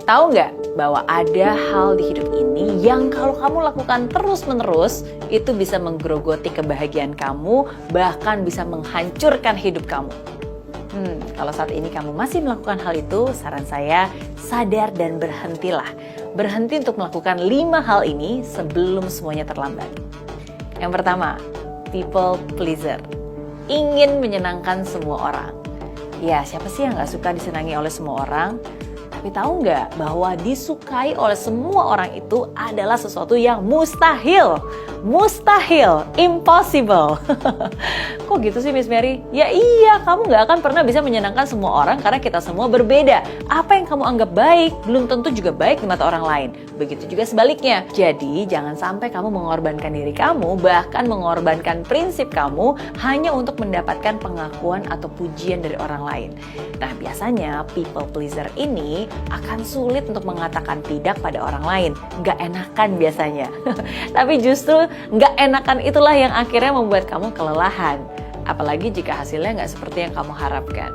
Tahu nggak bahwa ada hal di hidup ini yang kalau kamu lakukan terus-menerus itu bisa menggerogoti kebahagiaan kamu, bahkan bisa menghancurkan hidup kamu. Kalau saat ini kamu masih melakukan hal itu, saran saya sadar dan berhentilah. Berhenti untuk melakukan 5 hal ini sebelum semuanya terlambat. Yang pertama, people pleaser. Ingin menyenangkan semua orang. Ya, siapa sih yang gak suka disenangi oleh semua orang? Tapi tahu nggak bahwa disukai oleh semua orang itu adalah sesuatu yang mustahil. Mustahil, impossible. Kok gitu sih Miss Mary? Ya iya, kamu nggak akan pernah bisa menyenangkan semua orang karena kita semua berbeda. Apa yang kamu anggap baik, belum tentu juga baik di mata orang lain. Begitu juga sebaliknya. Jadi jangan sampai kamu mengorbankan diri kamu, bahkan mengorbankan prinsip kamu hanya untuk mendapatkan pengakuan atau pujian dari orang lain. Nah biasanya people pleaser ini akan sulit untuk mengatakan tidak pada orang lain. Nggak enakan biasanya. Tapi justru nggak enakan itulah yang akhirnya membuat kamu kelelahan. Apalagi jika hasilnya nggak seperti yang kamu harapkan.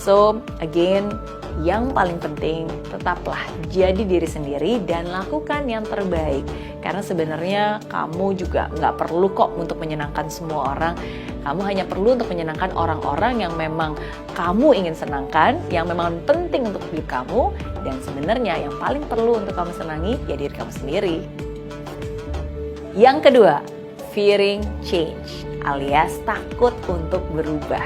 So, again, yang paling penting tetaplah jadi diri sendiri dan lakukan yang terbaik. Karena sebenarnya kamu juga nggak perlu kok untuk menyenangkan semua orang. Kamu hanya perlu untuk menyenangkan orang-orang yang memang kamu ingin senangkan, yang memang penting untuk hidup kamu. Dan sebenarnya yang paling perlu untuk kamu senangi ya diri kamu sendiri. Yang kedua, fearing change alias takut untuk berubah.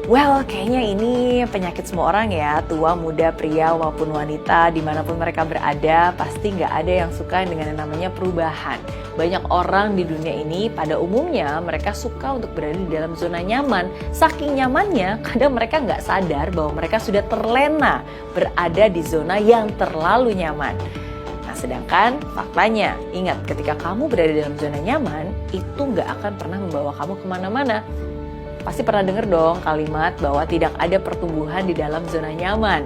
Well, kayaknya ini penyakit semua orang ya, tua, muda, pria, maupun wanita, dimanapun mereka berada, pasti nggak ada yang suka dengan yang namanya perubahan. Banyak orang di dunia ini, pada umumnya mereka suka untuk berada di dalam zona nyaman. Saking nyamannya, kadang mereka nggak sadar bahwa mereka sudah terlena berada di zona yang terlalu nyaman. Nah, sedangkan faktanya, ingat ketika kamu berada dalam zona nyaman, itu nggak akan pernah membawa kamu kemana-mana. Pasti pernah dengar dong kalimat bahwa tidak ada pertumbuhan di dalam zona nyaman.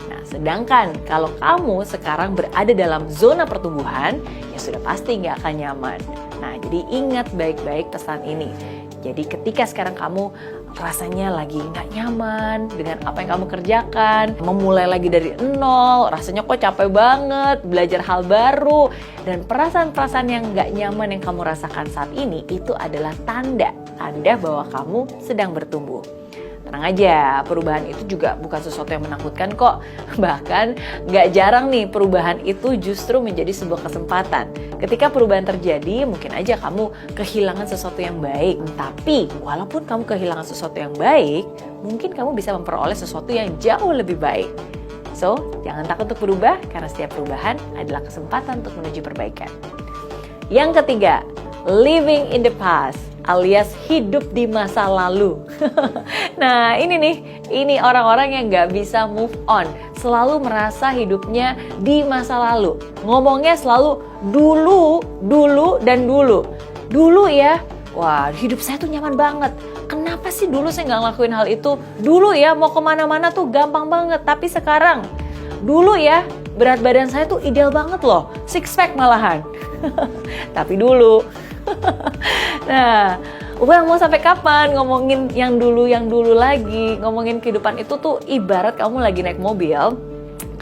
Nah, sedangkan kalau kamu sekarang berada dalam zona pertumbuhan, ya sudah pasti nggak akan nyaman. Nah, jadi ingat baik-baik pesan ini. Jadi ketika sekarang kamu rasanya lagi nggak nyaman dengan apa yang kamu kerjakan, memulai lagi dari nol, rasanya kok capek banget, belajar hal baru, dan perasaan-perasaan yang nggak nyaman yang kamu rasakan saat ini, itu adalah tanda bahwa kamu sedang bertumbuh. Tenang aja, perubahan itu juga bukan sesuatu yang menakutkan kok. Bahkan nggak jarang nih perubahan itu justru menjadi sebuah kesempatan. Ketika perubahan terjadi, mungkin aja kamu kehilangan sesuatu yang baik. Tapi walaupun kamu kehilangan sesuatu yang baik, mungkin kamu bisa memperoleh sesuatu yang jauh lebih baik. So, jangan takut untuk berubah karena setiap perubahan adalah kesempatan untuk menuju perbaikan. Yang ketiga, living in the past alias hidup di masa lalu. Nah ini orang-orang yang gak bisa move on. Selalu merasa hidupnya di masa lalu. Ngomongnya selalu dulu. Dulu ya, wah hidup saya tuh nyaman banget. Kenapa sih dulu saya gak ngelakuin hal itu? Dulu ya mau kemana-mana tuh gampang banget. Tapi sekarang, dulu ya berat badan saya tuh ideal banget loh. 6 pack malahan. Tapi dulu. Nah, mau sampai kapan ngomongin yang dulu lagi? Ngomongin kehidupan itu tuh ibarat kamu lagi naik mobil,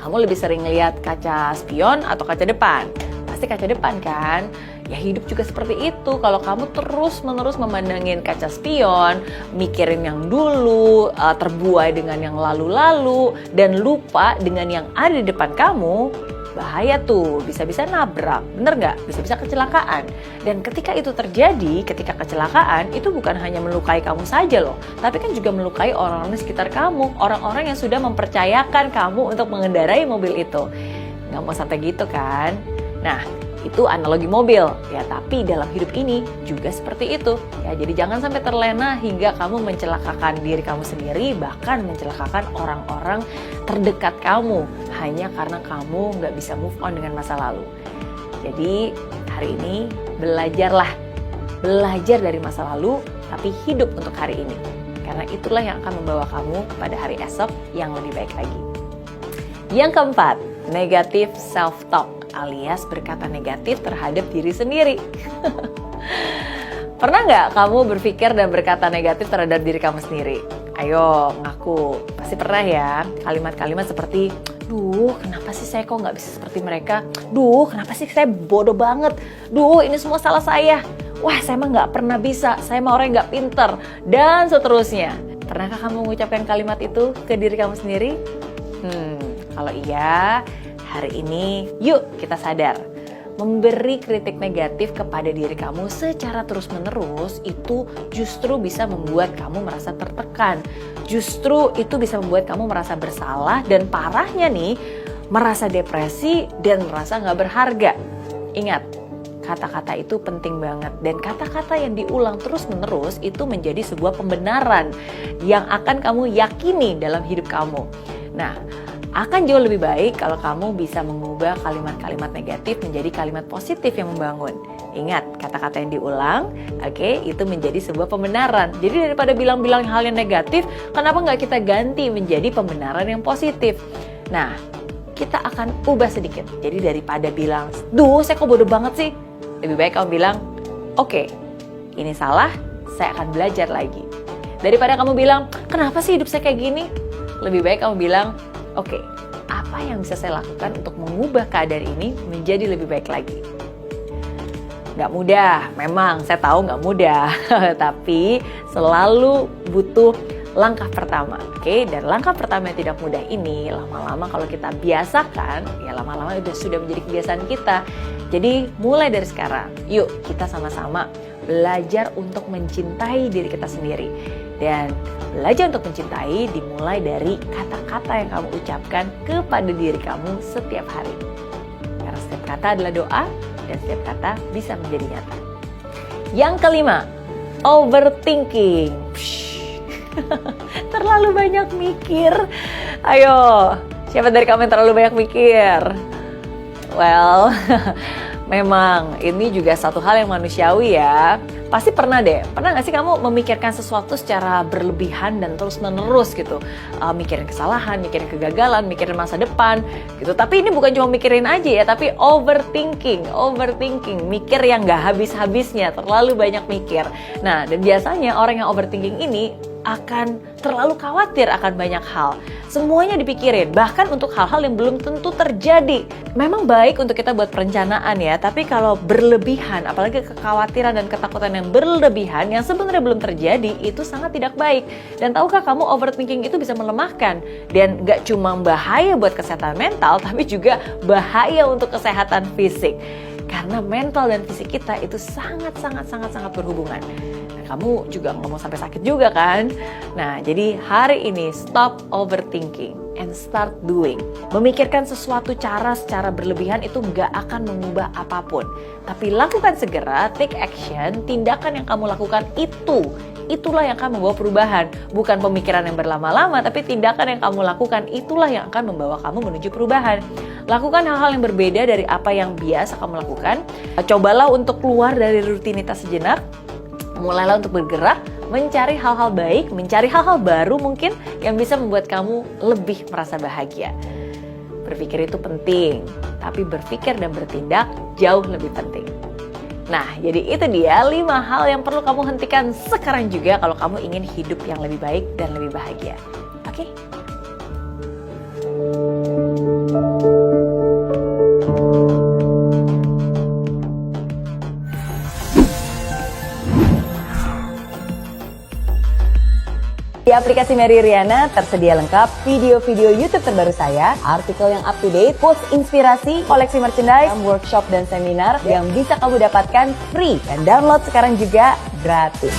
kamu lebih sering ngelihat kaca spion atau kaca depan? Pasti kaca depan kan? Ya hidup juga seperti itu. Kalau kamu terus-menerus memandangin kaca spion, mikirin yang dulu, terbuai dengan yang lalu-lalu, dan lupa dengan yang ada di depan kamu, bahaya tuh, bisa-bisa nabrak, bener nggak? Bisa-bisa kecelakaan. Dan ketika itu terjadi, ketika kecelakaan, itu bukan hanya melukai kamu saja loh, tapi kan juga melukai orang-orang di sekitar kamu, orang-orang yang sudah mempercayakan kamu untuk mengendarai mobil itu. Nggak mau sampai gitu kan? Nah, itu analogi mobil, ya tapi dalam hidup ini juga seperti itu. Ya, jadi jangan sampai terlena hingga kamu mencelakakan diri kamu sendiri, bahkan mencelakakan orang-orang terdekat kamu hanya karena kamu nggak bisa move on dengan masa lalu. Jadi hari ini belajar dari masa lalu, tapi hidup untuk hari ini. Karena itulah yang akan membawa kamu pada hari esok yang lebih baik lagi. Yang keempat, negative self-talk alias berkata negatif terhadap diri sendiri. Pernah nggak kamu berpikir dan berkata negatif terhadap diri kamu sendiri? Ayo, ngaku. Pasti pernah ya. Kalimat-kalimat seperti, Duh, kenapa sih saya kok nggak bisa seperti mereka? Duh, kenapa sih saya bodoh banget? Duh, ini semua salah saya. Wah, saya mah nggak pernah bisa. Saya mah orang nggak pinter. Dan seterusnya. Pernahkah kamu mengucapkan kalimat itu ke diri kamu sendiri? Kalau iya, hari ini yuk kita sadar. Memberi kritik negatif kepada diri kamu secara terus-menerus itu justru bisa membuat kamu merasa tertekan. Justru itu bisa membuat kamu merasa bersalah dan parahnya nih, merasa depresi dan merasa nggak berharga. Ingat, kata-kata itu penting banget dan kata-kata yang diulang terus-menerus itu menjadi sebuah pembenaran yang akan kamu yakini dalam hidup kamu. Nah, akan jauh lebih baik kalau kamu bisa mengubah kalimat-kalimat negatif menjadi kalimat positif yang membangun. Ingat, kata-kata yang diulang, itu menjadi sebuah pembenaran. Jadi daripada bilang-bilang hal yang negatif, kenapa nggak kita ganti menjadi pembenaran yang positif? Nah, kita akan ubah sedikit. Jadi daripada bilang, duh saya kok bodoh banget sih, lebih baik kamu bilang, oke, ini salah, saya akan belajar lagi. Daripada kamu bilang, kenapa sih hidup saya kayak gini? Lebih baik kamu bilang, oke, apa yang bisa saya lakukan untuk mengubah keadaan ini menjadi lebih baik lagi? Gak mudah, memang saya tahu gak mudah, tapi selalu butuh langkah pertama, dan langkah pertama yang tidak mudah ini, lama-lama kalau kita biasakan, ya lama-lama sudah menjadi kebiasaan kita. Jadi mulai dari sekarang, yuk kita sama-sama belajar untuk mencintai diri kita sendiri. Dan belajar untuk mencintai dimulai dari kata-kata yang kamu ucapkan kepada diri kamu setiap hari. Karena setiap kata adalah doa dan setiap kata bisa menjadi nyata. Yang kelima, overthinking. Terlalu banyak mikir. Ayo, siapa dari kamu yang terlalu banyak mikir? Well, memang ini juga satu hal yang manusiawi ya. Pasti pernah gak sih kamu memikirkan sesuatu secara berlebihan dan terus menerus gitu, mikirin kesalahan, mikirin kegagalan, mikirin masa depan gitu. Tapi ini bukan cuma mikirin aja ya, tapi overthinking, mikir yang gak habis-habisnya, terlalu banyak mikir. Nah, dan biasanya orang yang overthinking ini akan terlalu khawatir akan banyak hal. Semuanya dipikirin, bahkan untuk hal-hal yang belum tentu terjadi. Memang baik untuk kita buat perencanaan ya, tapi kalau berlebihan, apalagi kekhawatiran dan ketakutan yang berlebihan yang sebenarnya belum terjadi, itu sangat tidak baik. Dan tahukah kamu overthinking itu bisa melemahkan dan gak cuma bahaya buat kesehatan mental, tapi juga bahaya untuk kesehatan fisik. Karena mental dan fisik kita itu sangat berhubungan. Kamu juga nggak mau sampai sakit juga kan? Nah, jadi hari ini stop overthinking and start doing. Memikirkan sesuatu cara secara berlebihan itu nggak akan mengubah apapun. Tapi lakukan segera, take action, tindakan yang kamu lakukan itulah yang akan membawa perubahan. Bukan pemikiran yang berlama-lama, tapi tindakan yang kamu lakukan itulah yang akan membawa kamu menuju perubahan. Lakukan hal-hal yang berbeda dari apa yang biasa kamu lakukan. Cobalah untuk keluar dari rutinitas sejenak. Mulailah untuk bergerak, mencari hal-hal baik, mencari hal-hal baru mungkin yang bisa membuat kamu lebih merasa bahagia. Berpikir itu penting, tapi berpikir dan bertindak jauh lebih penting. Nah, jadi itu dia 5 hal yang perlu kamu hentikan sekarang juga kalau kamu ingin hidup yang lebih baik dan lebih bahagia. Oke? Di aplikasi Mary Riana tersedia lengkap video-video YouTube terbaru saya, artikel yang up to date, quotes inspirasi, koleksi merchandise, workshop dan seminar yang bisa kamu dapatkan free dan download sekarang juga gratis.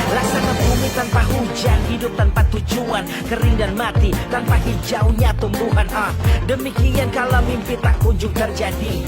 Laksana bumi tanpa hujan, hidup tanpa tujuan, kering dan mati tanpa hijaunya tumbuhan. Demikian kalau mimpi tak kunjung terjadi.